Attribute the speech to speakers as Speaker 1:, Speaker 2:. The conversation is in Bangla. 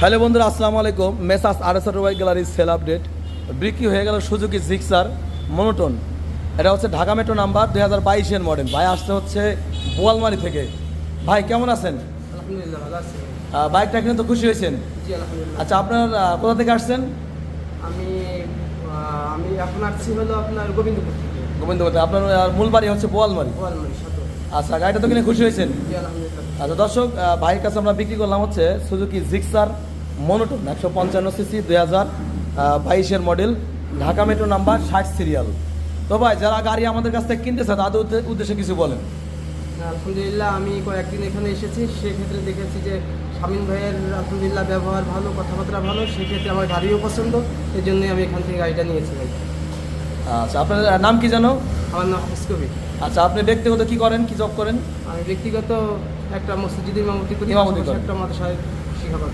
Speaker 1: হ্যালো বন্ধুরা, আসসালামু আলাইকুম। মেসাস আরএস অটোমোবাইল গ্যালারির সেল আপডেট। বিক্রি হয়ে গেল সুজুকি জিক্সার মনোটন। এটা হচ্ছে ঢাকা মেট্রো নাম্বার 2022-এর মডেল। ভাই আসতে হচ্ছে বোয়ালমারি থেকে। ভাই কেমন আছেন?
Speaker 2: আলহামদুলিল্লাহ ভালো আছি।
Speaker 1: বাইকটা কিনে তো খুশি হয়েছেন?
Speaker 2: জি আলহামদুলিল্লাহ।
Speaker 1: আচ্ছা, আপনার কোথা থেকে আসছেন?
Speaker 2: আমি আমি এখন আসছি হলো আপনার গোবিন্দপুর থেকে।
Speaker 1: গোবিন্দপুর। আপনার মূল বাড়ি হচ্ছে বোয়ালমারি।
Speaker 2: গোয়ালমারি সদর।
Speaker 1: আচ্ছা, গাড়িটা তো কিনে খুশি হয়েছেন?
Speaker 2: জি আলহামদুলিল্লাহ।
Speaker 1: আচ্ছা দর্শক, ভাইয়ের কাছে আমরা বিক্রি করলাম হচ্ছে সুজুকি জিক্সার মনোটন 155 সিসি 2022-এর model, Dhaka metro number 60 serial. তো ভাই, যারা গাড়ি আমাদের কাছ থেকে কিনতেছে তাদের উদ্দেশ্যে কিছু বলেন।
Speaker 2: আলহামদুলিল্লাহ, আমি কয়েকদিন এখানে এসেছি, সেক্ষেত্রে দেখেছি যে শামীম ভাইয়ের আলহামদুলিল্লাহ ব্যবহার ভালো, কথাবার্তা ভালো, সেক্ষেত্রে আমার গাড়িও পছন্দ, এই জন্যই আমি এখান থেকে গাড়িটা নিয়েছি ভাই।
Speaker 1: আচ্ছা, আপনার নাম কি জানো?
Speaker 2: আমার নাম হাফিজ কবির।
Speaker 1: আচ্ছা, আপনি ব্যক্তিগত কি করেন, কি জব করেন?
Speaker 2: আমি ব্যক্তিগত একটা মসজিদের ইমামতি করি,
Speaker 1: ইমামতি করেন।
Speaker 2: একটা মাদ্রাসায় শিক্ষকতা।